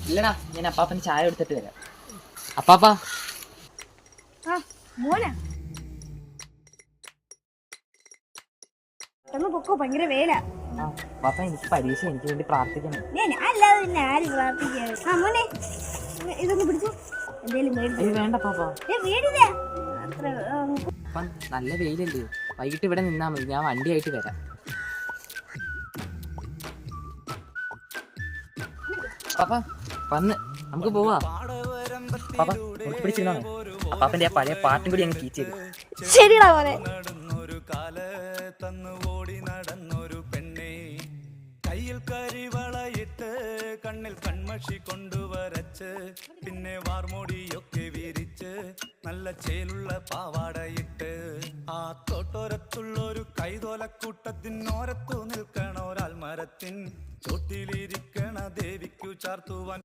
ഇല്ലടാ, ഞാൻ അപ്പാപ്പന് ചായ എടുത്തിട്ട് വരാം. അപ്പാപ്പാ പൊക്കോ, ഭയങ്കര വേല. പാപ്പ എനിക്ക് പരീക്ഷ, എനിക്ക് വേണ്ടി പ്രാർത്ഥിക്കണം. അല്ലാതെ പിന്നെ ആര് പ്രാർത്ഥിക്കാറ്? മോനെ ഇതൊന്ന് പിടിച്ചു, എന്തേലും വേണ്ട പാപ്പ, നല്ല വെയിലല്ലേ, വൈകിട്ട് ഇവിടെ നിന്നാ മതി, ഞാൻ വണ്ടിയായിട്ട് വരാം. പാപ്പ വന്ന് നമുക്ക് പോവാ. പാപ്പ പിടിച്ചിരുന്നോ, അപ്പാപ്പന്റെ ആ പഴയ പാട്ടും കൂടി അങ്ങ് കീച്ചത്. ശരിടാ പോലെ. നടന്നൊരു പെണ്ണെ, കയ്യിൽ കരിവളയിട്ട് കണ്ണിൽ കൺമഷി കൊണ്ടുവരച്ച്, പിന്നെ വാർമോടിയൊക്കെ വിരിച്ച് നല്ല ചേലുള്ള പാവാടയിട്ട്, ആ തോട്ടോരത്തുള്ളൊരു കൈതോലക്കൂട്ടത്തിനോരത്തു നിൽക്കണ ഒരാൽ മരത്തിൻ ചോട്ടിലിരിക്കണ ദേവിക്കു ചാർത്തുവാൻ